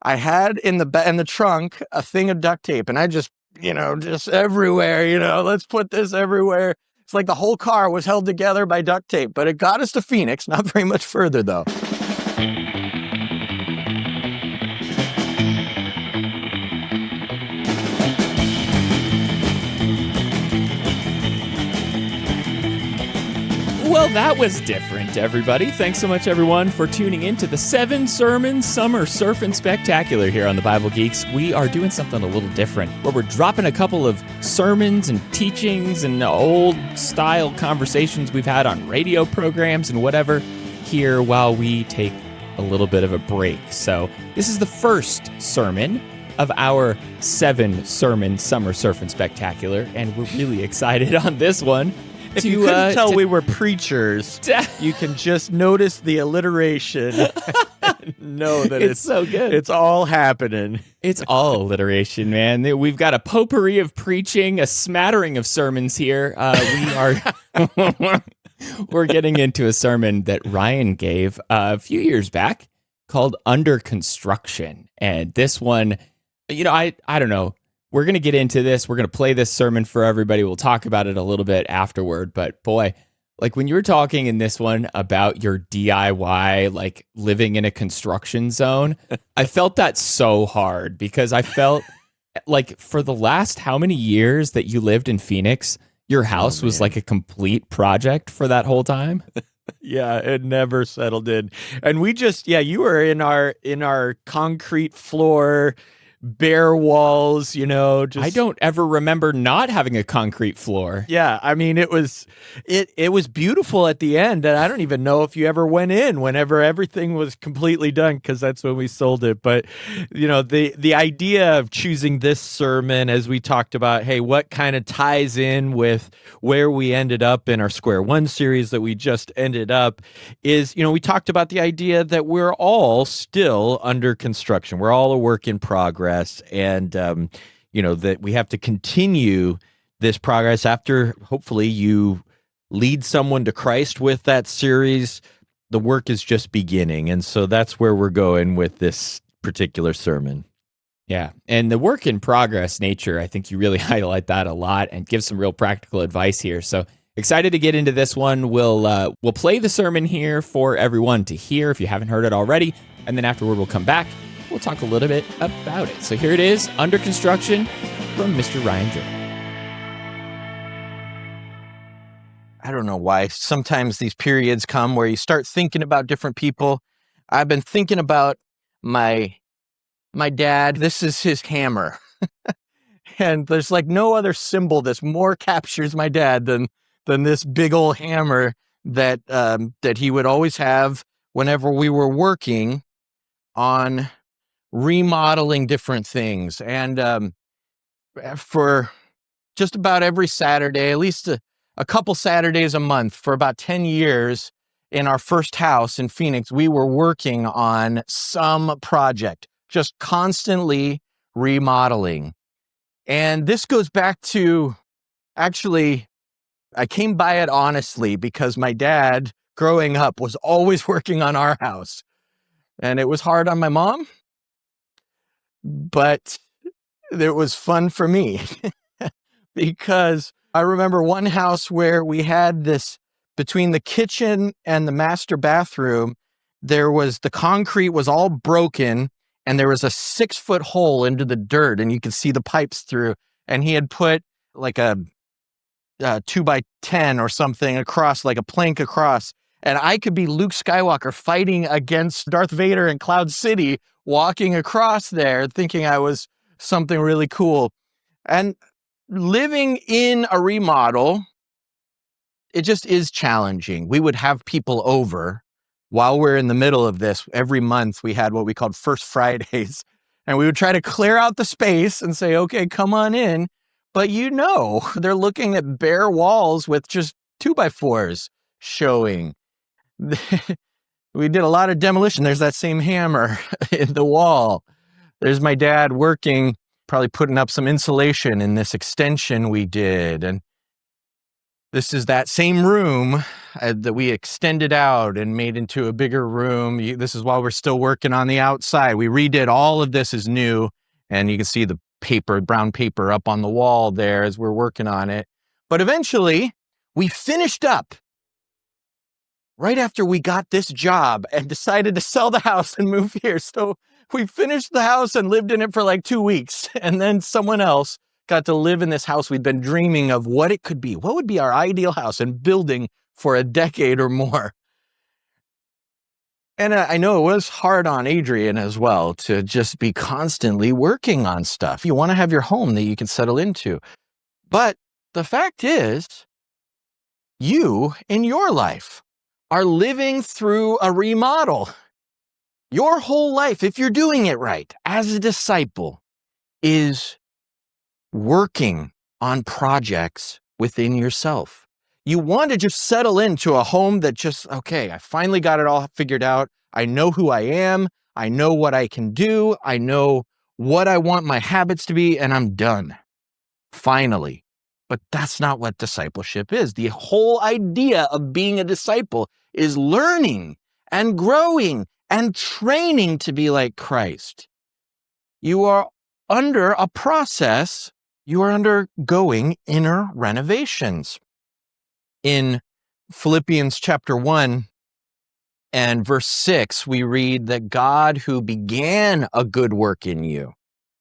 I had in the trunk a thing of duct tape, and I just everywhere, let's put this everywhere. It's like the whole car was held together by duct tape, but it got us to Phoenix, not very much further though. Well, that was different, everybody. Thanks so much, everyone, for tuning in to the Sermon Summer Surfin Spectacular here on the Bible Geeks. We are doing something a little different, where we're dropping a couple of sermons and teachings and old-style conversations we've had on radio programs and whatever here while we take a little bit of a break. So this is the first sermon of our 7-sermon Summer Surfin Spectacular, and we're really excited on this one. If you couldn't tell we were preachers, you can just notice the alliteration. Know that it's so good. It's all happening. It's all alliteration, man. We've got a potpourri of preaching, a smattering of sermons here. We're getting into a sermon that Ryan gave a few years back called Under Construction. And this one, I don't know. We're going to get into this. We're going to play this sermon for everybody. We'll talk about it a little bit afterward. But boy, like when you were talking in this one about your DIY, like living in a construction zone, I felt that so hard because I felt like for the last how many years that you lived in Phoenix, your house was like a complete project for that whole time. Yeah, it never settled in. And we just, you were in our concrete floor, bare walls, just... I don't ever remember not having a concrete floor. Yeah, I mean, it was beautiful at the end, and I don't even know if you ever went in whenever everything was completely done, because that's when we sold it. But, the idea of choosing this sermon, as we talked about, hey, what kind of ties in with where we ended up in our Square One series that we just ended up is, we talked about the idea that we're all still under construction. We're all a work in progress. And, that we have to continue this progress after hopefully you lead someone to Christ with that series. The work is just beginning. And so that's where we're going with this particular sermon. Yeah. And the work in progress nature, I think you really highlight that a lot and give some real practical advice here. So excited to get into this one. We'll play the sermon here for everyone to hear if you haven't heard it already. And then afterward, we'll come back. We'll talk a little bit about it. So here it is, Under Construction from Mr. Ryan Joe. I don't know why sometimes these periods come where you start thinking about different people. I've been thinking about my dad. This is his hammer. And there's like no other symbol that more captures my dad than this big old hammer that he would always have whenever we were working on remodeling different things. And for just about every Saturday, at least a couple Saturdays a month for about 10 years in our first house in Phoenix, we were working on some project, just constantly remodeling. And this goes back to, actually, I came by it honestly because my dad growing up was always working on our house. And it was hard on my mom, but it was fun for me because I remember one house where we had this, between the kitchen and the master bathroom, the concrete was all broken and there was a 6-foot hole into the dirt and you could see the pipes through. And he had put like a 2x10 or something across, like a plank across. And I could be Luke Skywalker fighting against Darth Vader in Cloud City, walking across there, thinking I was something really cool. And living in a remodel, it just is challenging. We would have people over while we're in the middle of this. Every month we had what we called First Fridays. And we would try to clear out the space and say, okay, come on in. But they're looking at bare walls with just 2x4s showing. We did a lot of demolition. There's that same hammer in the wall. There's my dad working, probably putting up some insulation in this extension we did. And This is that same room that we extended out and made into a bigger room. This is while we're still working on the outside. We redid all of this is new, and you can see the paper, brown paper up on the wall there as we're working on it. But eventually, we finished up right after we got this job and decided to sell the house and move here. So we finished the house and lived in it for like 2 weeks. And then someone else got to live in this house we'd been dreaming of what it could be. What would be our ideal house and building for a decade or more? And I know it was hard on Adrian as well to just be constantly working on stuff. You want to have your home that you can settle into. But the fact is, you in your life are living through a remodel. Your whole life, if you're doing it right, as a disciple, is working on projects within yourself. You want to just settle into a home that just, okay, I finally got it all figured out. I know who I am. I know what I can do. I know what I want my habits to be, and I'm done. Finally. But that's not what discipleship is. The whole idea of being a disciple is learning and growing and training to be like Christ. You are under a process. You are undergoing inner renovations. In Philippians chapter 1 and verse 6, we read that God who began a good work in you,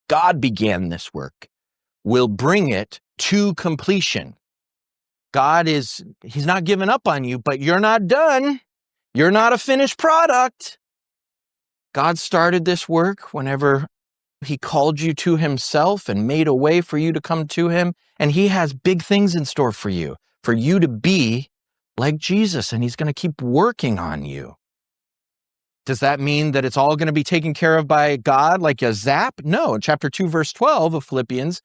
God began this work, will bring it to completion. He's not giving up on you, but you're not done. You're not a finished product. God started this work whenever he called you to himself and made a way for you to come to him. And he has big things in store for you to be like Jesus. And he's going to keep working on you. Does that mean that it's all going to be taken care of by God like a zap? No. In chapter 2, verse 12 of Philippians,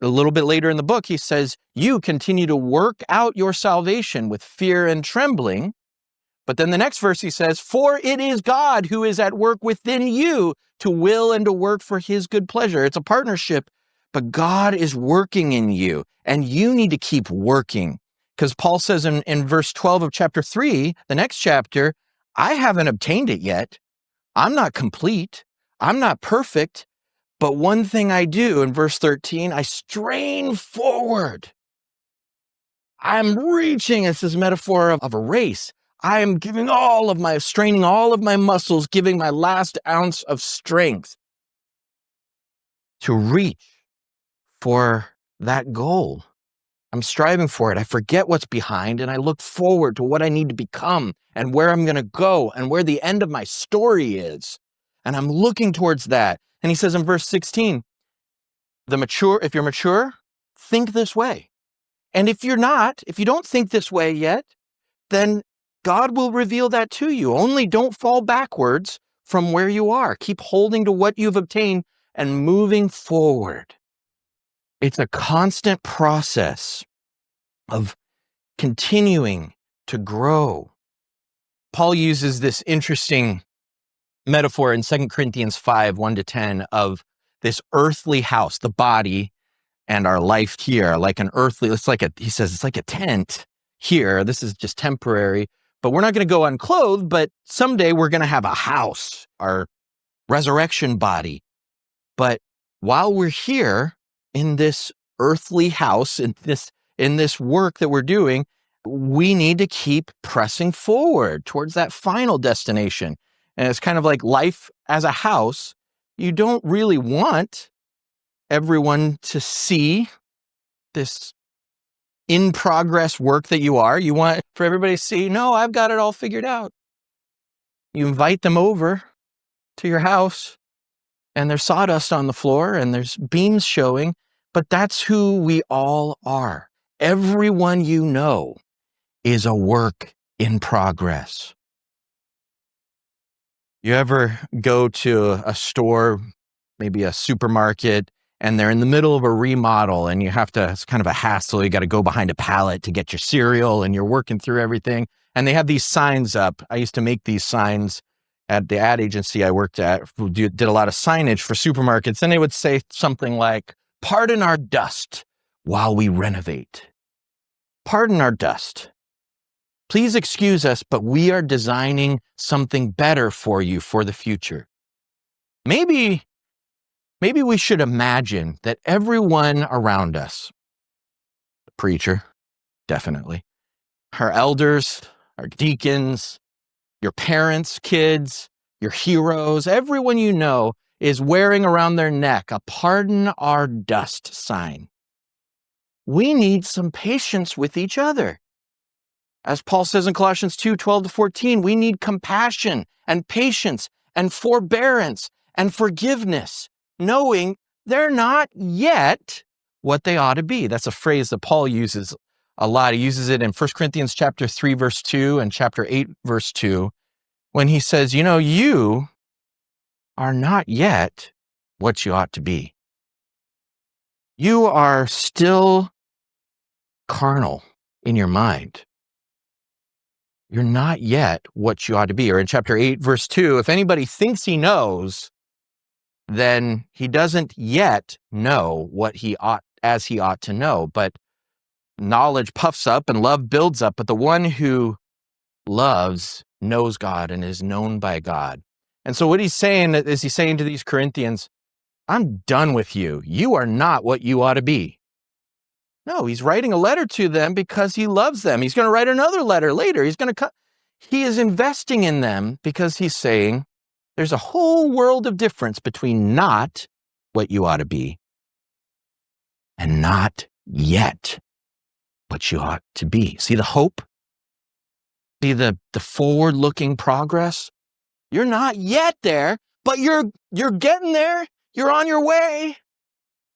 a little bit later in the book, he says, you continue to work out your salvation with fear and trembling. But then the next verse he says, for it is God who is at work within you to will and to work for his good pleasure. It's a partnership, but God is working in you and you need to keep working. Because Paul says in verse 12 of chapter 3, the next chapter, I haven't obtained it yet. I'm not complete. I'm not perfect. But one thing I do in verse 13, I strain forward. I'm reaching. It's this metaphor of a race. I am straining all of my muscles, giving my last ounce of strength to reach for that goal. I'm striving for it. I forget what's behind and I look forward to what I need to become and where I'm going to go and where the end of my story is. And I'm looking towards that. And he says in verse 16, if you're mature, think this way. And if you don't think this way yet, then God will reveal that to you. Only don't fall backwards from where you are. Keep holding to what you've obtained and moving forward. It's a constant process of continuing to grow. Paul uses this interesting metaphor in 2 Corinthians 5, 1-10 of this earthly house, the body, and our life here, like an earthly, he says it's like a tent here. This is just temporary, but we're not going to go unclothed, but someday we're going to have a house, our resurrection body. But while we're here in this earthly house, in this work that we're doing, we need to keep pressing forward towards that final destination. And it's kind of like life as a house. You don't really want everyone to see this in progress work that you are. You want for everybody to see, no, I've got it all figured out. You invite them over to your house and there's sawdust on the floor and there's beams showing, but that's who we all are. Everyone you know is a work in progress. You ever go to a store, maybe a supermarket, and they're in the middle of a remodel and it's kind of a hassle. You got to go behind a pallet to get your cereal and you're working through everything. And they have these signs up. I used to make these signs at the ad agency I worked at, did a lot of signage for supermarkets. And they would say something like, pardon our dust while we renovate. pardon our dust. Please excuse us, but we are designing something better for you for the future. Maybe we should imagine that everyone around us, the preacher, definitely, our elders, our deacons, your parents, kids, your heroes, everyone you know is wearing around their neck a pardon our dust sign. We need some patience with each other. As Paul says in Colossians 2:12-14, we need compassion and patience and forbearance and forgiveness, knowing they're not yet what they ought to be. That's a phrase that Paul uses a lot. He uses it in 1 Corinthians chapter 3, verse 2 and chapter 8, verse 2, when he says, you are not yet what you ought to be. You are still carnal in your mind. You're not yet what you ought to be. Or in chapter 8, verse 2, if anybody thinks he knows, then he doesn't yet know what he ought to know. But knowledge puffs up and love builds up. But the one who loves knows God and is known by God. And so what he's saying is he's saying to these Corinthians, I'm done with you. You are not what you ought to be. No, he's writing a letter to them because he loves them. He's going to write another letter later. He is investing in them because he's saying there's a whole world of difference between not what you ought to be and not yet what you ought to be. See the hope? See the forward-looking progress? You're not yet there, but you're getting there. You're on your way.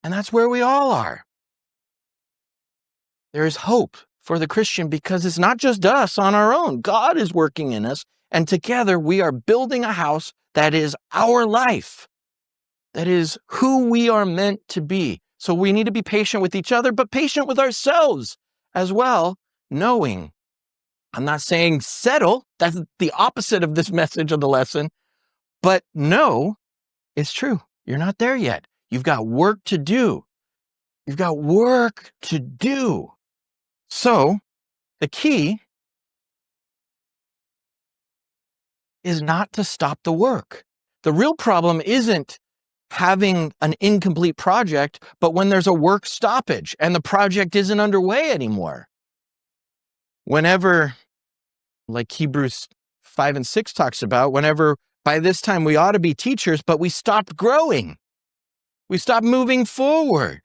And that's where we all are. There is hope for the Christian because it's not just us on our own. God is working in us, and together we are building a house that is our life, that is who we are meant to be. So we need to be patient with each other, but patient with ourselves as well, knowing, I'm not saying settle, that's the opposite of this message of the lesson, but no, it's true. You're not there yet. You've got work to do. You've got work to do. So the key is not to stop the work. The real problem isn't having an incomplete project, but when there's a work stoppage and the project isn't underway anymore. Whenever, like Hebrews 5 and 6 talks about, whenever by this time we ought to be teachers, but we stopped growing. We stopped moving forward.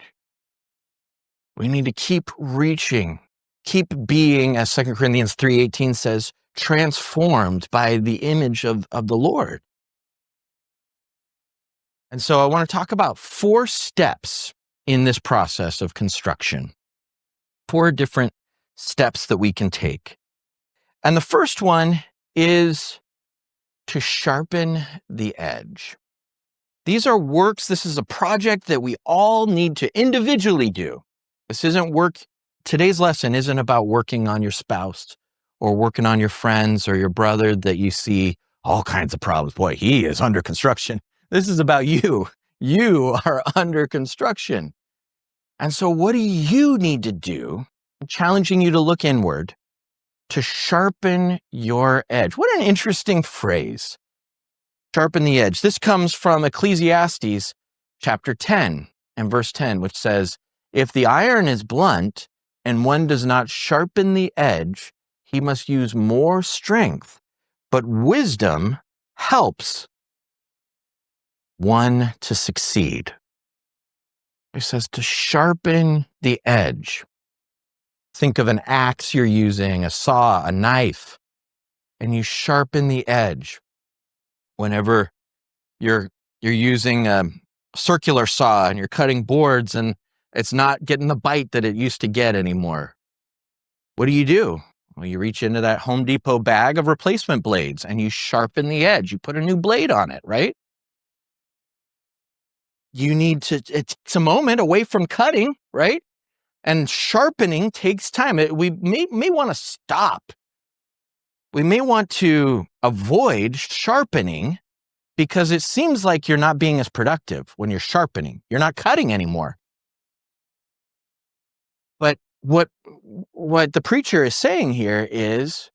We need to keep reaching, keep being, as 2 Corinthians 3:18 says, transformed by the image of the Lord. And so I want to talk about 4 steps in this process of construction, 4 different steps that we can take. And the first one is to sharpen the edge. These are works. This is a project that we all need to individually do. This isn't work. Today's lesson isn't about working on your spouse or working on your friends or your brother that you see all kinds of problems. Boy, he is under construction. This is about you. You are under construction. And so what do you need to do? I'm challenging you to look inward to sharpen your edge. What an interesting phrase. Sharpen the edge. This comes from Ecclesiastes chapter 10 and verse 10, which says, if the iron is blunt and one does not sharpen the edge, he must use more strength. But wisdom helps one to succeed. It says to sharpen the edge. Think of an axe you're using, a saw, a knife, and you sharpen the edge. Whenever you're using a circular saw and you're cutting boards and it's not getting the bite that it used to get anymore, what do? Well, you reach into that Home Depot bag of replacement blades and you sharpen the edge. You put a new blade on it, right? It's a moment away from cutting, right? And sharpening takes time. We may want to stop. We may want to avoid sharpening because it seems like you're not being as productive when you're sharpening. You're not cutting anymore. But what the preacher is saying here is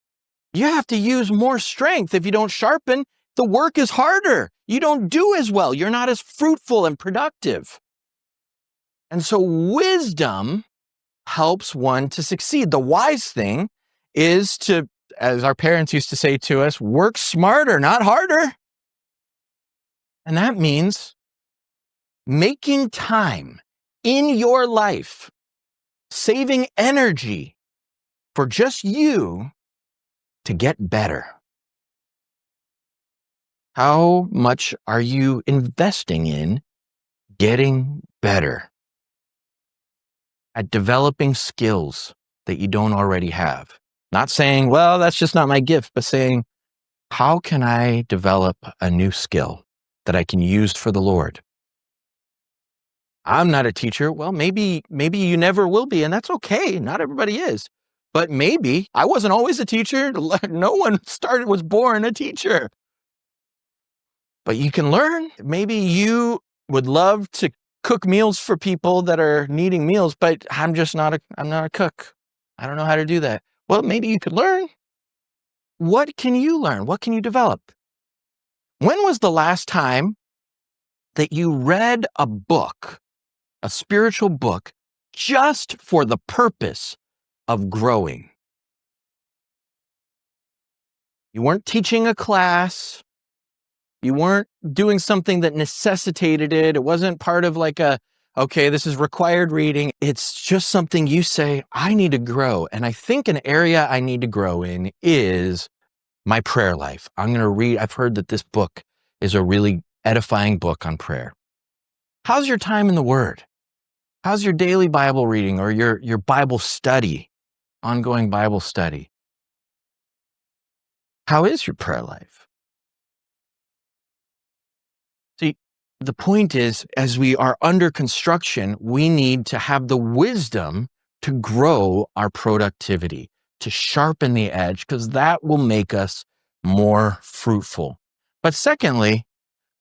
you have to use more strength. If you don't sharpen, the work is harder. You don't do as well. You're not as fruitful and productive. And so wisdom helps one to succeed. The wise thing is to, as our parents used to say to us, work smarter, not harder. And that means making time in your life, saving energy for just you to get better. How much are you investing in getting better at developing skills that you don't already have? Not saying, well, that's just not my gift, but saying, how can I develop a new skill that I can use for the Lord? I'm not a teacher. Well, maybe you never will be, and that's okay. Not everybody is. But maybe I wasn't always a teacher. No one was born a teacher. But you can learn. Maybe you would love to cook meals for people that are needing meals, but I'm not a cook. I don't know how to do that. Well, maybe you could learn. What can you learn? What can you develop? When was the last time that you read a book, a spiritual book, just for the purpose of growing? You weren't teaching a class. You weren't doing something that necessitated it. It wasn't part of like okay, this is required reading. It's just something you say, I need to grow. And I think an area I need to grow in is my prayer life. I'm going to read. I've heard that this book is a really edifying book on prayer. How's your time in the Word? How's your daily Bible reading or your Bible study, ongoing Bible study? How is your prayer life? See, the point is, as we are under construction, we need to have the wisdom to grow our productivity, to sharpen the edge, because that will make us more fruitful. But secondly,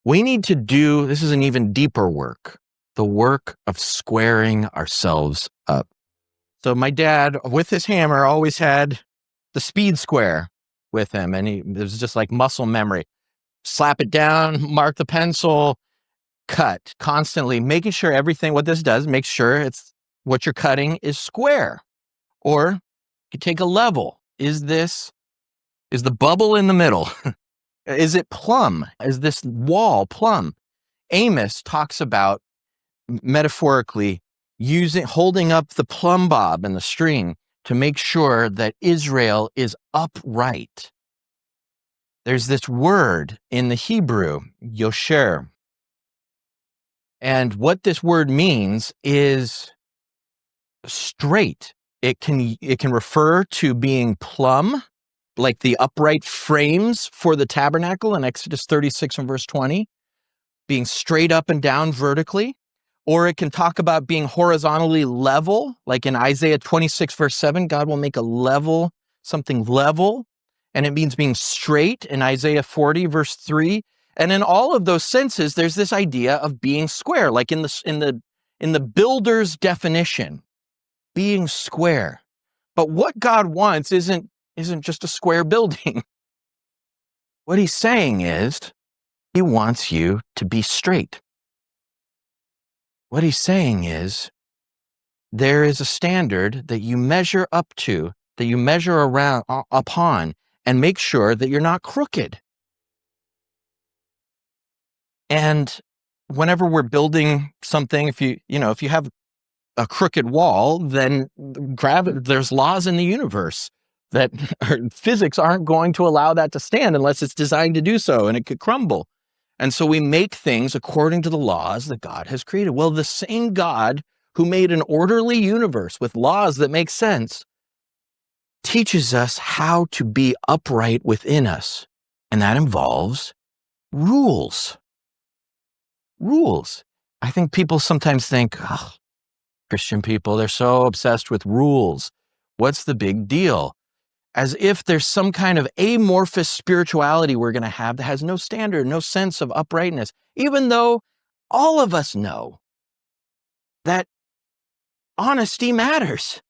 we need to do, this is an even deeper work, the work of squaring ourselves up. So my dad, with his hammer, always had the speed square with him, and it was just like muscle memory. Slap it down, mark the pencil, cut, constantly making sure everything, what this does, make sure it's what you're cutting is square. Or you take a level. Is the bubble in the middle? Is it plumb? Is this wall plumb? Amos talks about, metaphorically, holding up the plumb bob and the string to make sure that Israel is upright. There's this word in the Hebrew, yosher. And what this word means is straight. It can refer to being plumb, like the upright frames for the tabernacle in Exodus 36 and verse 20, being straight up and down vertically. Or it can talk about being horizontally level, like in Isaiah 26 verse 7, God will make something level. And it means being straight in Isaiah 40 verse 3. And in all of those senses, there's this idea of being square, like in the builder's definition, being square. But what God wants isn't just a square building. What he's saying is he wants you to be straight. What he's saying is there is a standard that you measure up to, that you measure upon, and make sure that you're not crooked. And whenever we're building something, if you have a crooked wall, then there's laws in the universe that physics aren't going to allow that to stand unless it's designed to do so, and it could crumble. And so we make things according to the laws that God has created. Well, the same God who made an orderly universe with laws that make sense teaches us how to be upright within us. And that involves rules. Rules. I think people sometimes think, oh, Christian people, they're so obsessed with rules. What's the big deal? As if there's some kind of amorphous spirituality we're going to have that has no standard, no sense of uprightness, even though all of us know that honesty matters.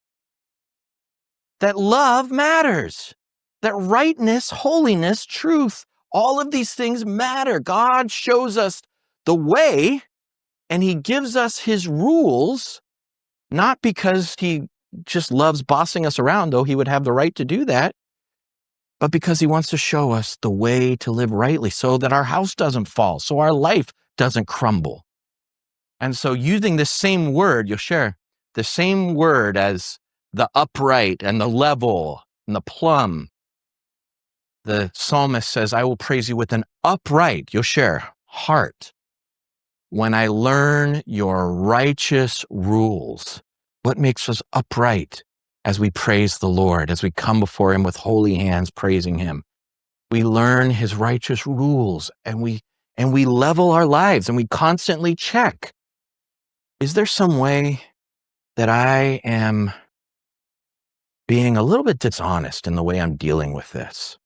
that love matters, that rightness, holiness, truth, all of these things matter. God shows us the way, and he gives us his rules, not because he just loves bossing us around, though he would have the right to do that, but because he wants to show us the way to live rightly so that our house doesn't fall, so our life doesn't crumble. And so using this same word, you'll share the same word as the upright and the level and the plumb. The psalmist says, I will praise you with an upright, you'll share, heart. When I learn your righteous rules, what makes us upright as we praise the Lord, as we come before him with holy hands praising him? We learn his righteous rules, and we level our lives, and we constantly check. Is there some way that I am being a little bit dishonest in the way I'm dealing with this?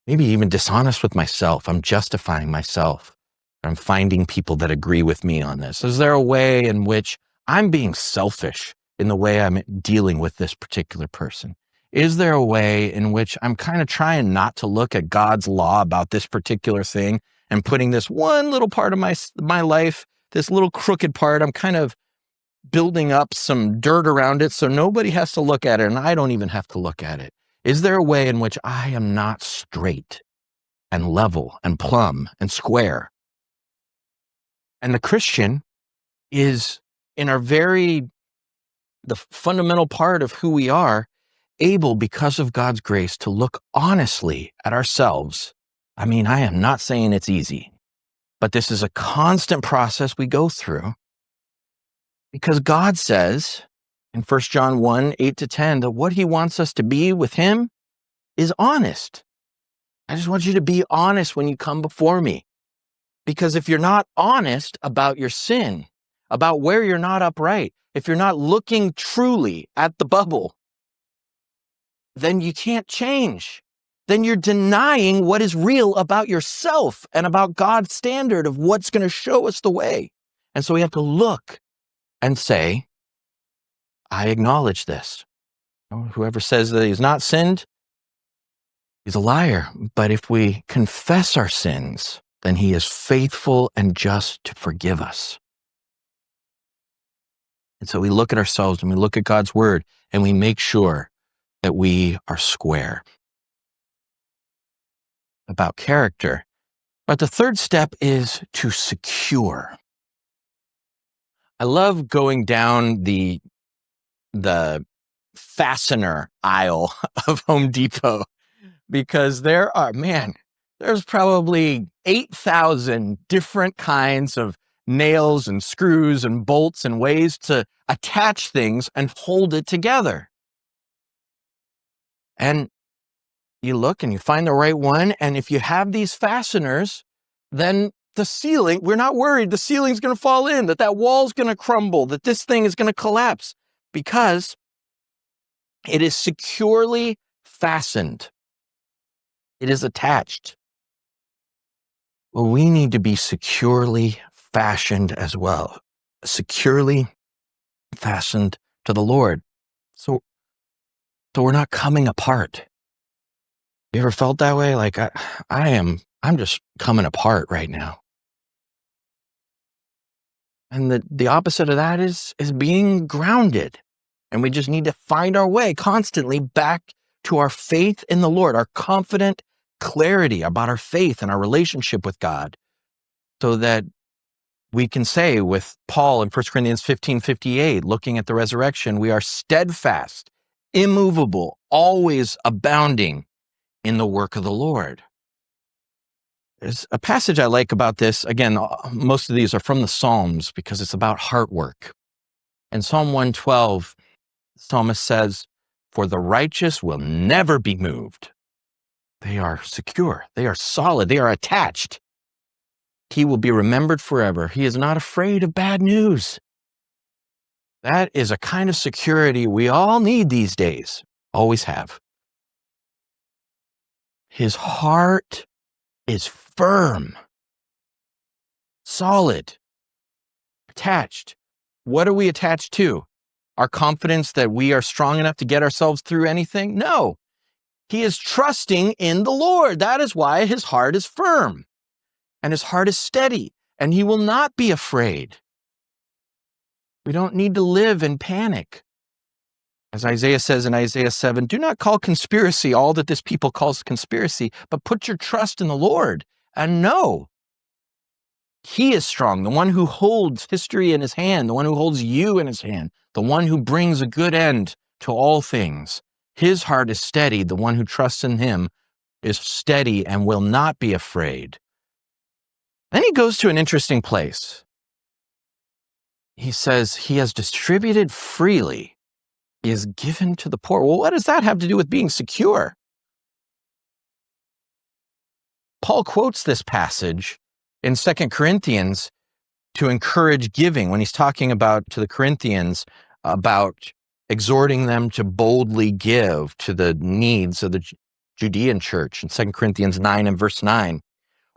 Maybe even dishonest with myself. I'm justifying myself. I'm finding people that agree with me on this. Is there a way in which I'm being selfish in the way I'm dealing with this particular person? Is there a way in which I'm kind of trying not to look at God's law about this particular thing and putting this one little part of my life, this little crooked part, I'm kind of building up some dirt around it so nobody has to look at it and I don't even have to look at it? Is there a way in which I am not straight and level and plumb and square? And the Christian is in the fundamental part of who we are, able, because of God's grace, to look honestly at ourselves. I mean, I am not saying it's easy, but this is a constant process we go through, because God says in 1 John 1, 8-10, that what he wants us to be with him is honest. I just want you to be honest when you come before me. Because if you're not honest about your sin, about where you're not upright, if you're not looking truly at the bubble, then you can't change. Then you're denying what is real about yourself and about God's standard of what's going to show us the way. And so we have to look and say, I acknowledge this. Whoever says that he's not sinned, he's a liar. But if we confess our sins, then he is faithful and just to forgive us. And so we look at ourselves and we look at God's word and we make sure that we are square about character. But the third step is to secure. I love going down the fastener aisle of Home Depot, because there's probably 8,000 different kinds of nails and screws and bolts and ways to attach things and hold it together. And you look and you find the right one. And if you have these fasteners, then the ceiling, we're not worried the ceiling's going to fall in, that wall's going to crumble, that this thing is going to collapse, because it is securely fastened. It is attached. Well, we need to be securely fashioned as well, securely fastened to the Lord. So we're not coming apart. You ever felt that way? Like I'm just coming apart right now. And the opposite of that is being grounded. And we just need to find our way constantly back to our faith in the Lord, our confident clarity about our faith and our relationship with God, so that we can say with Paul in 1 Corinthians 15:58, looking at the resurrection, we are steadfast, immovable, always abounding in the work of the Lord. There's a passage I like about this. Again, most of these are from the Psalms because it's about heart work. In Psalm 112, the psalmist says, "For the righteous will never be moved." They are secure. They are solid. They are attached. He will be remembered forever. He is not afraid of bad news. That is a kind of security we all need these days, always have. His heart is firm, solid, attached. What are we attached to? our confidence that we are strong enough to get ourselves through anything? No. He is trusting in the Lord. That is why his heart is firm and his heart is steady, and he will not be afraid. We don't need to live in panic. As Isaiah says in Isaiah 7, do not call conspiracy all that this people calls conspiracy, but put your trust in the Lord and know he is strong, the one who holds history in his hand, the one who holds you in his hand, the one who brings a good end to all things. His heart is steady. The one who trusts in him is steady and will not be afraid. Then he goes to an interesting place. He says he has distributed freely, he is given to the poor. Well, what does that have to do with being secure? Paul quotes this passage in 2 Corinthians to encourage giving when he's talking about to the Corinthians about exhorting them to boldly give to the needs of the Judean church in 2 Corinthians 9 and verse 9.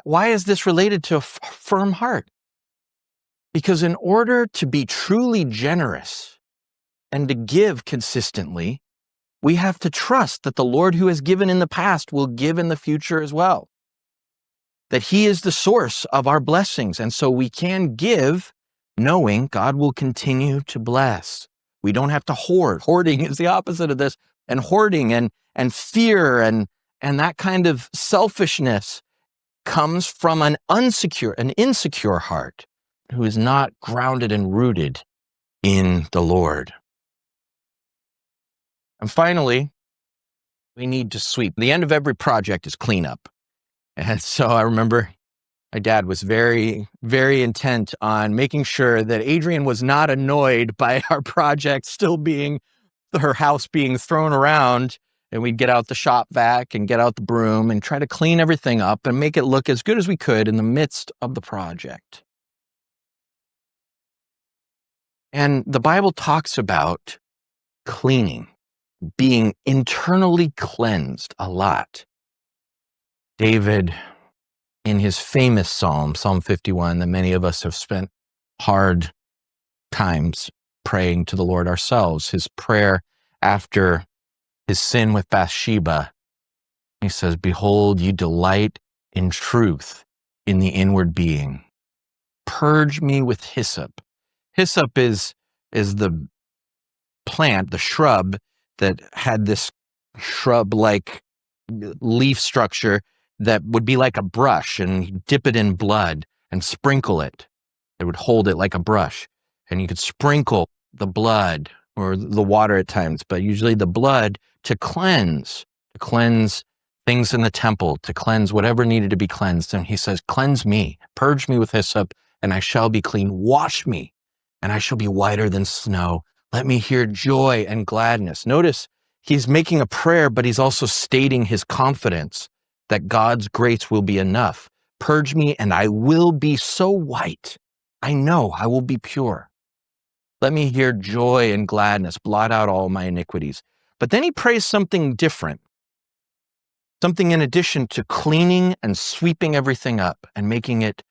Why is this related to a firm heart? Because in order to be truly generous and to give consistently, we have to trust that the Lord who has given in the past will give in the future as well. That he is the source of our blessings. And so we can give knowing God will continue to bless. We don't have to hoard. Hoarding is the opposite of this. And hoarding and fear and that kind of selfishness comes from an insecure heart who is not grounded and rooted in the Lord. And finally, we need to sweep. The end of every project is cleanup. And so I remember my dad was very, very intent on making sure that Adrienne was not annoyed by our project still being, her house being thrown around, and we'd get out the shop vac and get out the broom and try to clean everything up and make it look as good as we could in the midst of the project. And the Bible talks about cleaning, being internally cleansed a lot. David, in his famous psalm, Psalm 51, that many of us have spent hard times praying to the Lord ourselves, his prayer after his sin with Bathsheba, he says, behold, you delight in truth in the inward being. Purge me with hyssop. Hyssop is the plant, the shrub that had this shrub-like leaf structure that would be like a brush, and you dip it in blood and sprinkle it. It would hold it like a brush, and you could sprinkle the blood or the water at times, but usually the blood to cleanse things in the temple, to cleanse whatever needed to be cleansed. And he says, cleanse me, purge me with hyssop, and I shall be clean. Wash me, and I shall be whiter than snow. Let me hear joy and gladness. Notice he's making a prayer, but he's also stating his confidence that God's grace will be enough. Purge me, and I will be so white. I know I will be pure. Let me hear joy and gladness. Blot out all my iniquities. But then he prays something different, something in addition to cleaning and sweeping everything up and making it,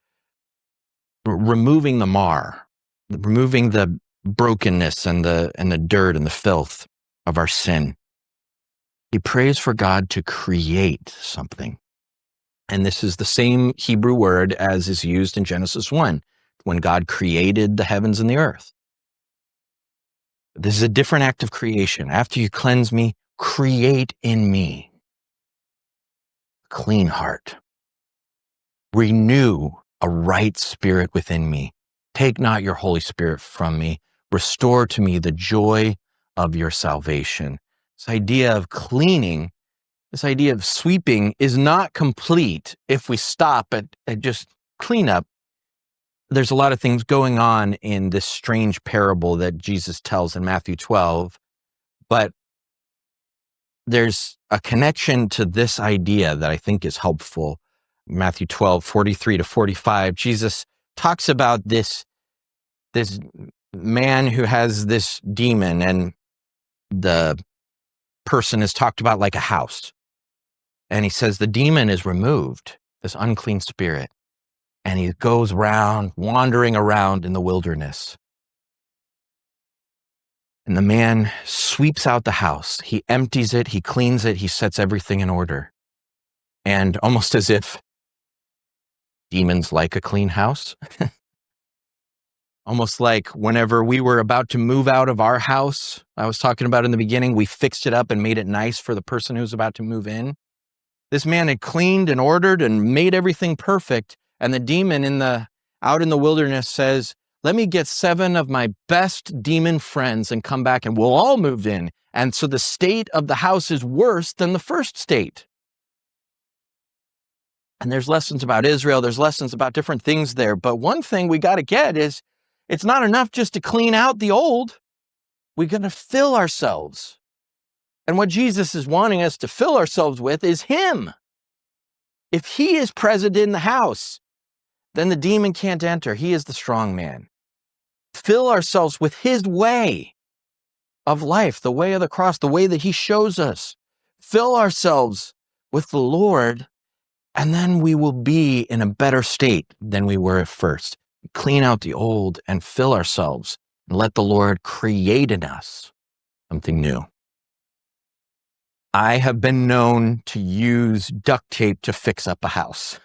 removing the mar, removing the brokenness and the dirt and the filth of our sin. He prays for God to create something. And this is the same Hebrew word as is used in Genesis 1, when God created the heavens and the earth. This is a different act of creation. After you cleanse me, create in me a clean heart. Renew a right spirit within me. Take not your Holy Spirit from me. Restore to me the joy of your salvation. This idea of cleaning, this idea of sweeping is not complete if we stop at just cleanup. There's a lot of things going on in this strange parable that Jesus tells in Matthew 12, but there's a connection to this idea that I think is helpful. Matthew 12, 43 to 45, Jesus talks about this man who has this demon, and the person is talked about like a house. And he says the demon is removed, this unclean spirit, and he goes around, wandering around in the wilderness. And the man sweeps out the house. He empties it, he cleans it, he sets everything in order. And almost as if demons like a clean house, almost like whenever we were about to move out of our house, I was talking about in the beginning, we fixed it up and made it nice for the person who was about to move in. This man had cleaned and ordered and made everything perfect. And the demon out in the wilderness says, let me get 7 of my best demon friends and come back and we'll all move in. And so the state of the house is worse than the first state. And there's lessons about Israel. There's lessons about different things there. But one thing we got to get is it's not enough just to clean out the old. We're going to fill ourselves. And what Jesus is wanting us to fill ourselves with is Him. If He is present in the house, then the demon can't enter. He is the strong man. Fill ourselves with His way of life, the way of the cross, the way that He shows us. Fill ourselves with the Lord, and then we will be in a better state than we were at first. Clean out the old and fill ourselves, and let the Lord create in us something new. I have been known to use duct tape to fix up a house.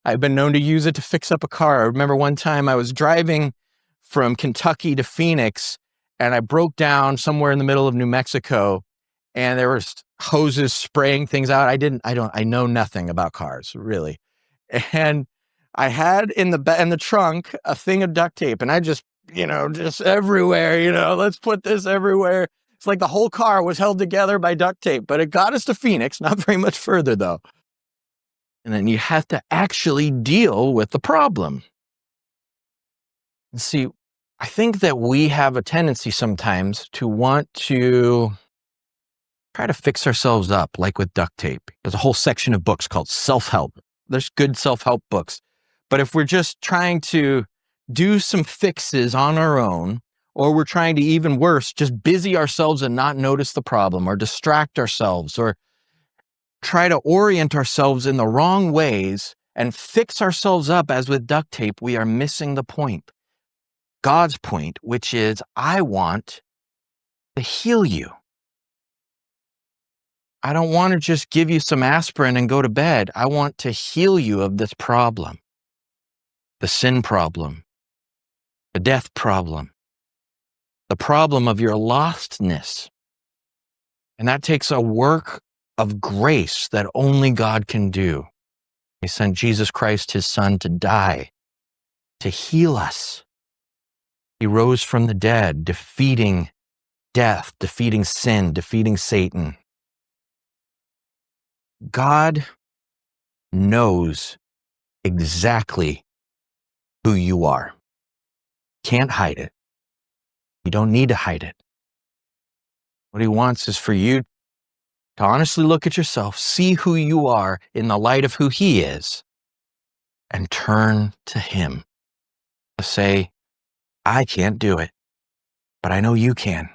I've been known to use it to fix up a car. I remember one time I was driving from Kentucky to Phoenix, and I broke down somewhere in the middle of New Mexico, and there was hoses spraying things out. I know nothing about cars, really. And I had in the trunk a thing of duct tape, and I just everywhere, let's put this everywhere. It's like the whole car was held together by duct tape, but it got us to Phoenix, not very much further though. And then you have to actually deal with the problem. And see, I think that we have a tendency sometimes to want to try to fix ourselves up, like with duct tape. There's a whole section of books called self-help. There's good self-help books. But if we're just trying to do some fixes on our own, or we're trying to, even worse, just busy ourselves and not notice the problem, or distract ourselves, or try to orient ourselves in the wrong ways and fix ourselves up as with duct tape, we are missing the point. God's point, which is, I want to heal you. I don't want to just give you some aspirin and go to bed. I want to heal you of this problem. The sin problem, the death problem, the problem of your lostness. And that takes a work of grace that only God can do. He sent Jesus Christ, His Son, to die, to heal us. He rose from the dead, defeating death, defeating sin, defeating Satan. God knows exactly who you are. Can't hide it. You don't need to hide it. What He wants is for you to honestly look at yourself, see who you are in the light of who He is, and turn to Him. To say, I can't do it, but I know you can.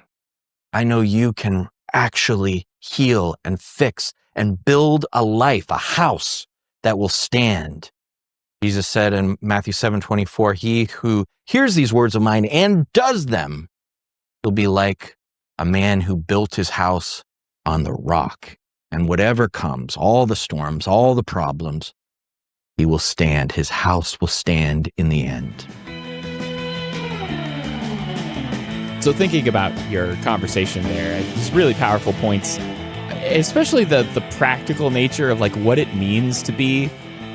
I know you can actually heal and fix and build a life, a house that will stand. Jesus said in Matthew 7:24, he who hears these words of mine and does them will be like a man who built his house on the rock. And whatever comes, all the storms, all the problems, he will stand. His house will stand in the end. So thinking about your conversation there, it's really powerful points, especially the practical nature of like what it means to be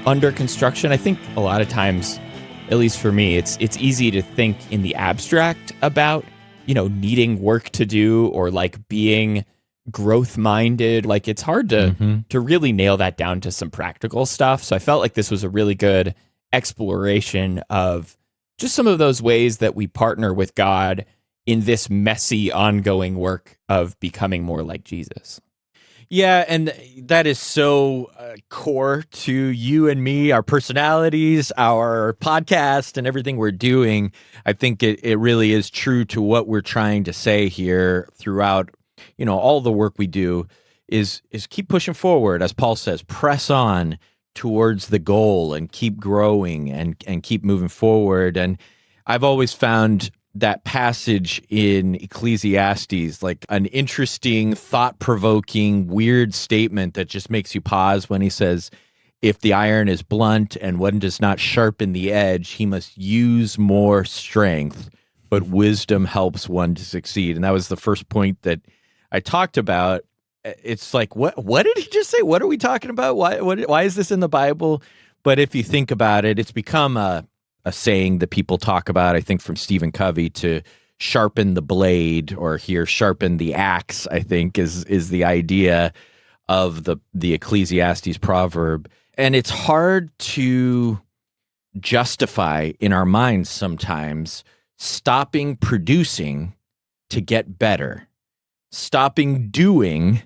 under construction. I think a lot of times, at least for me, it's easy to think in the abstract about, needing work to do or like being growth minded. Like it's hard to really nail that down to some practical stuff. So I felt like this was a really good exploration of just some of those ways that we partner with God in this messy, ongoing work of becoming more like Jesus. Yeah, and that is so core to you and me, our personalities, our podcast, and everything we're doing. I think it really is true to what we're trying to say here throughout, all the work we do is keep pushing forward. As Paul says, press on towards the goal and keep growing and keep moving forward. And I've always found that passage in Ecclesiastes, like an interesting, thought-provoking, weird statement that just makes you pause when he says, if the iron is blunt and one does not sharpen the edge, he must use more strength, but wisdom helps one to succeed. And that was the first point that I talked about. It's like, what did he just say? What are we talking about? Why is this in the Bible? But if you think about it, it's become a saying that people talk about, I think from Stephen Covey, to sharpen the blade, or here sharpen the axe, I think is the idea of the Ecclesiastes proverb. And it's hard to justify in our minds sometimes stopping producing to get better, stopping doing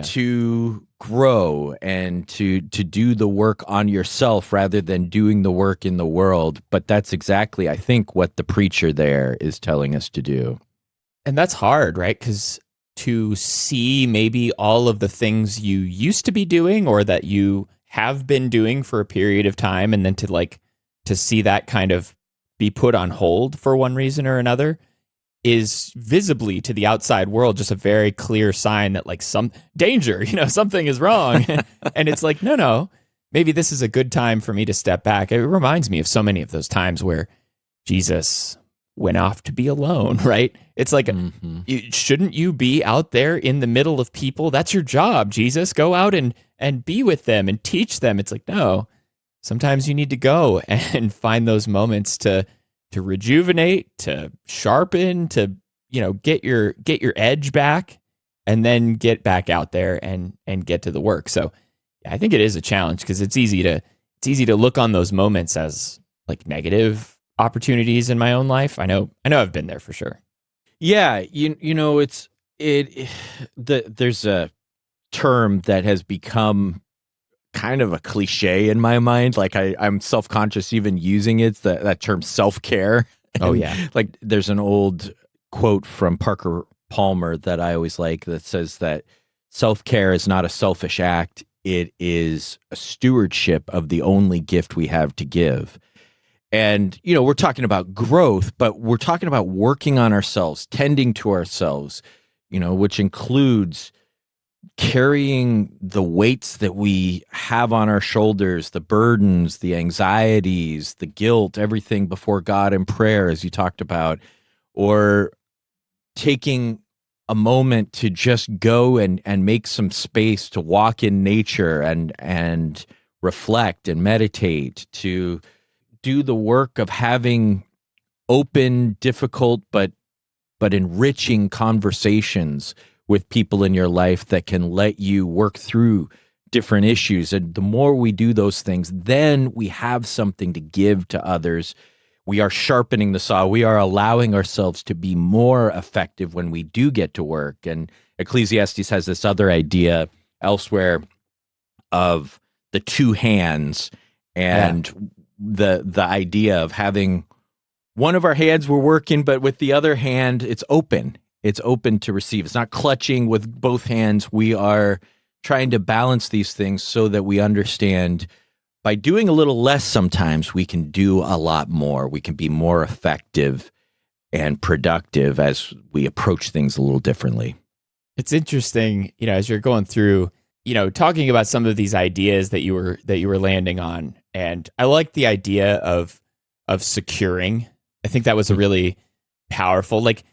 to grow, and to do the work on yourself rather than doing the work in the world. But that's exactly, I think, what the preacher there is telling us to do. And that's hard, right? Because to see maybe all of the things you used to be doing or that you have been doing for a period of time, and then to see that kind of be put on hold for one reason or another, is visibly to the outside world just a very clear sign that like some danger, something is wrong. And it's like, no, maybe this is a good time for me to step back. It reminds me of so many of those times where Jesus went off to be alone, right? It's like, shouldn't you be out there in the middle of people? That's your job, Jesus. Go out and be with them and teach them. It's like, no, sometimes you need to go and find those moments to rejuvenate, to sharpen, to get your edge back, and then get back out there and get to the work. So I think it is a challenge, because it's easy to look on those moments as like negative opportunities in my own life. I know I've been there for sure. Yeah, there's a term that has become kind of a cliche in my mind. Like I'm self-conscious even using it, that term self-care. Oh yeah. Like there's an old quote from Parker Palmer that I always like that says that self-care is not a selfish act. It is a stewardship of the only gift we have to give. And, we're talking about growth, but we're talking about working on ourselves, tending to ourselves, which includes carrying the weights that we have on our shoulders, the burdens, the anxieties, the guilt, everything before God in prayer, as you talked about, or taking a moment to just go and make some space to walk in nature and reflect and meditate, to do the work of having open, difficult, but enriching conversations with people in your life that can let you work through different issues. And the more we do those things, then we have something to give to others. We are sharpening the saw. We are allowing ourselves to be more effective when we do get to work. And Ecclesiastes has this other idea elsewhere of the two hands, and the idea of having one of our hands we're working, but with the other hand, it's open. It's open to receive. It's not clutching with both hands. We are trying to balance these things so that we understand by doing a little less sometimes, we can do a lot more. We can be more effective and productive as we approach things a little differently. It's interesting, as you're going through, talking about some of these ideas that you were landing on. And I like the idea of securing. I think that was a really powerful, like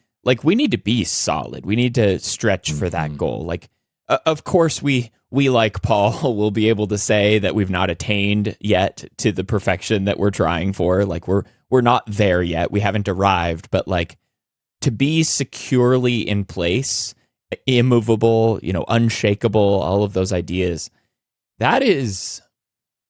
we need to be solid. We need to stretch for that goal. Like, of course, we like Paul will be able to say that we've not attained yet to the perfection that we're trying for. Like we're not there yet. We haven't arrived, but like to be securely in place, immovable, unshakable, all of those ideas, that is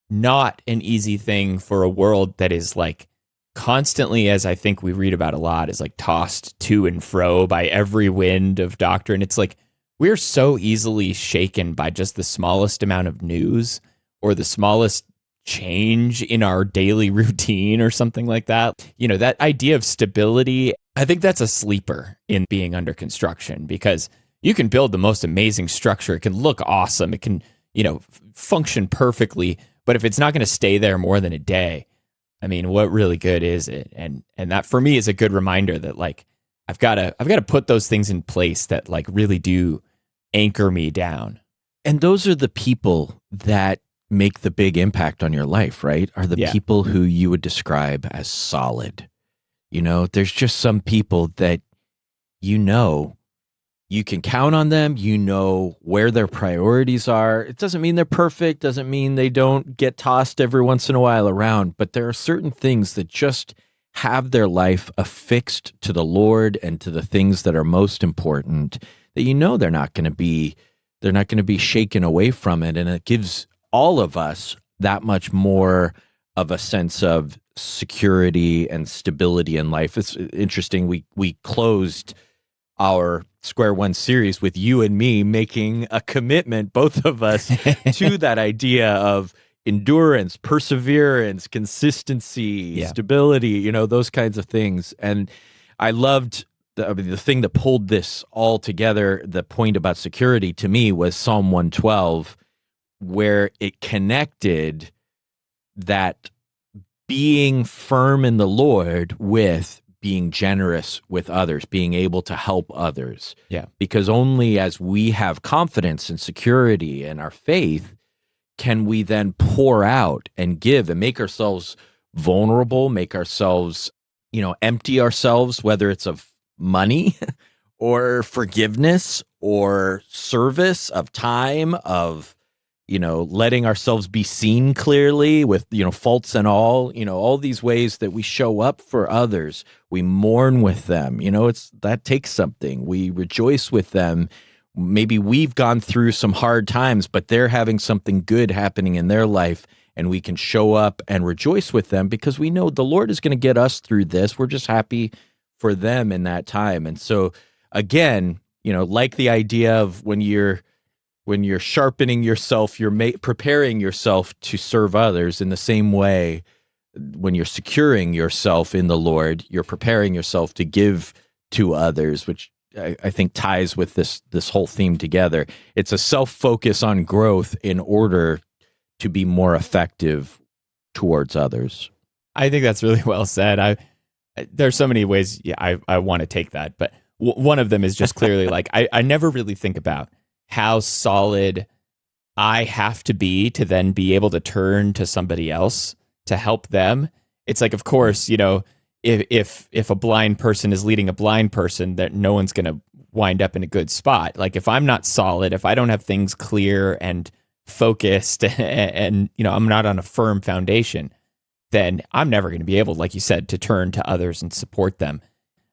not an easy thing for a world that is like constantly, as I think we read about a lot, is like tossed to and fro by every wind of doctrine. It's like we're so easily shaken by just the smallest amount of news or the smallest change in our daily routine or something like that. That idea of stability, I think that's a sleeper in being under construction, because you can build the most amazing structure. It can look awesome. It can, function perfectly. But if it's not going to stay there more than a day, I mean, what really good is it? And that for me is a good reminder that like I've got to put those things in place that like really do anchor me down. And those are the people that make the big impact on your life, right? Are the people who you would describe as solid. You know, there's just some people that you can count on them, where their priorities are. It doesn't mean they're perfect, doesn't mean they don't get tossed every once in a while around, but there are certain things that just have their life affixed to the Lord and to the things that are most important, that they're not going to be shaken away from it. And it gives all of us that much more of a sense of security and stability in life. It's interesting. We closed our Square One series with you and me making a commitment, both of us, to that idea of endurance, perseverance, consistency, stability, those kinds of things. And I loved the thing that pulled this all together. The point about security to me was Psalm 112, where it connected that being firm in the Lord with being generous with others, being able to help others. Yeah. Because only as we have confidence and security in our faith can we then pour out and give and make ourselves vulnerable, make ourselves, empty ourselves, whether it's of money or forgiveness or service, of time, of letting ourselves be seen clearly with, faults and all these ways that we show up for others. We mourn with them. That takes something. We rejoice with them. Maybe we've gone through some hard times, but they're having something good happening in their life, and we can show up and rejoice with them because we know the Lord is going to get us through this. We're just happy for them in that time. And so again, like the idea of when you're sharpening yourself, you're preparing yourself to serve others. In the same way, when you're securing yourself in the Lord, you're preparing yourself to give to others, which I think ties with this whole theme together. It's a self-focus on growth in order to be more effective towards others. I think that's really well said. There's so many ways I want to take that, but one of them is just clearly like I never really think about how solid I have to be to then be able to turn to somebody else to help them. It's like, of course, if a blind person is leading a blind person, that no one's going to wind up in a good spot. Like if I'm not solid, if I don't have things clear and focused and I'm not on a firm foundation, then I'm never going to be able, like you said, to turn to others and support them.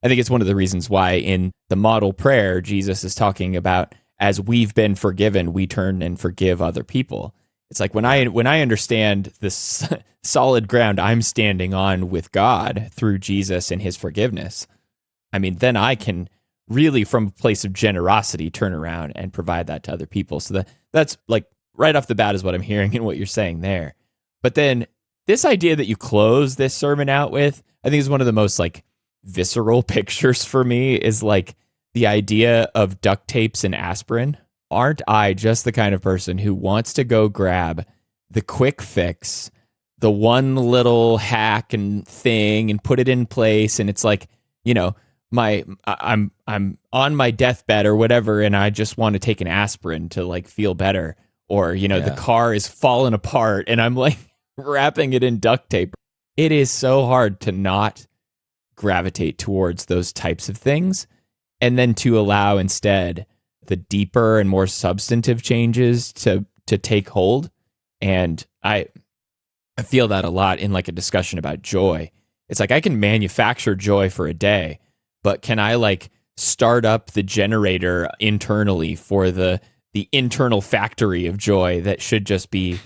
I think it's one of the reasons why in the model prayer, Jesus is talking about, as we've been forgiven, we turn and forgive other people. It's like when I understand this solid ground I'm standing on with God through Jesus and his forgiveness, I mean, then I can really, from a place of generosity, turn around and provide that to other people. So that's like right off the bat is what I'm hearing in what you're saying there. But then this idea that you close this sermon out with, I think is one of the most like visceral pictures for me, is like the idea of duct tapes and aspirin. Aren't I just the kind of person who wants to go grab the quick fix, the one little hack and thing, and put it in place? And it's like, I'm on my deathbed or whatever, and I just want to take an aspirin to like feel better. Or, the car is falling apart and I'm like wrapping it in duct tape. It is so hard to not gravitate towards those types of things, and then to allow instead the deeper and more substantive changes to take hold. And I feel that a lot in like a discussion about joy. It's like I can manufacture joy for a day, but can I like start up the generator internally for the internal factory of joy that should just be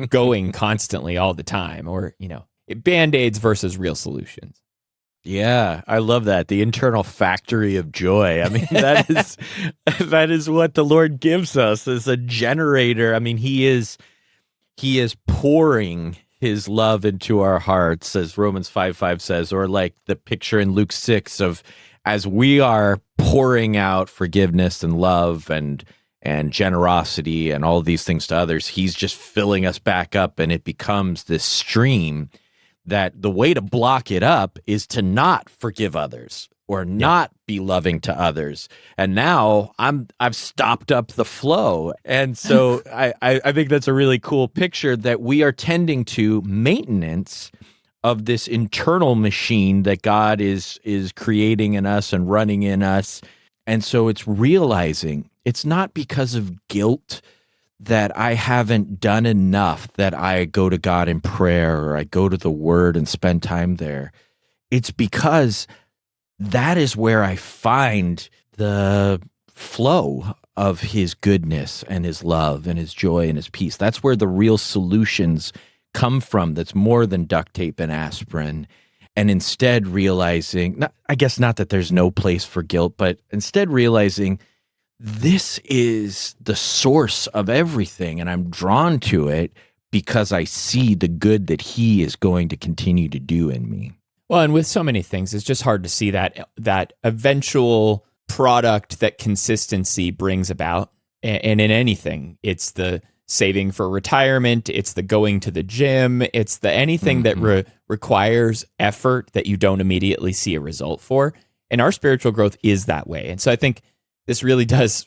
going constantly all the time? Or, Band-Aids versus real solutions. Yeah, I love that. The internal factory of joy. I mean, that is what the Lord gives us as a generator. I mean, he is pouring his love into our hearts, as Romans 5:5 says, or like the picture in Luke 6 of as we are pouring out forgiveness and love and generosity and all these things to others, he's just filling us back up, and it becomes this stream that the way to block it up is to not forgive others or not be loving to others. And now I've stopped up the flow. And so I think that's a really cool picture, that we are tending to maintenance of this internal machine that God is creating in us and running in us. And so it's realizing it's not because of guilt that I haven't done enough that I go to God in prayer or I go to the Word and spend time there. It's because that is where I find the flow of His goodness and His love and His joy and His peace. That's where the real solutions come from. That's more than duct tape and aspirin. And instead realizing, I guess not that there's no place for guilt, but instead realizing this is the source of everything, and I'm drawn to it because I see the good that He is going to continue to do in me. Well, and with so many things, it's just hard to see that eventual product that consistency brings about. And in anything, it's the saving for retirement, it's the going to the gym, it's the anything that requires effort that you don't immediately see a result for. And our spiritual growth is that way. And so I think this really does,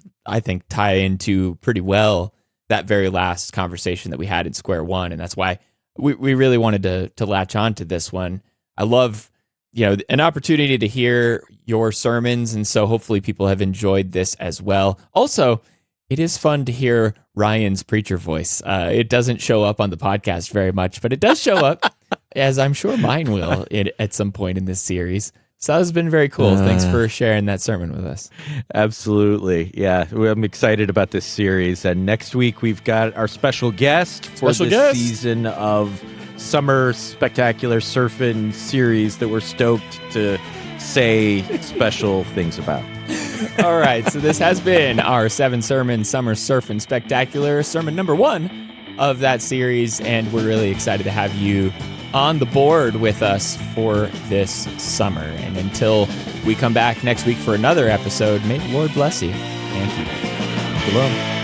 tie into pretty well that very last conversation that we had in Square One. And that's why we really wanted to latch on to this one. I love, an opportunity to hear your sermons. And so hopefully people have enjoyed this as well. Also, it is fun to hear Ryan's preacher voice. It doesn't show up on the podcast very much, but it does show up, as I'm sure mine will at some point in this series. So that has been very cool. Thanks for sharing that sermon with us. Absolutely. Yeah, I'm excited about this series. And next week, we've got our special guest for this season of Summer Spectacular Surfin series that we're stoked to say special things about. All right, so this has been our 7-sermon Summer Surfin Spectacular, sermon number 1 of that series, and we're really excited to have you on the board with us for this summer. And until we come back next week for another episode, may the Lord bless you and keep you. Shalom.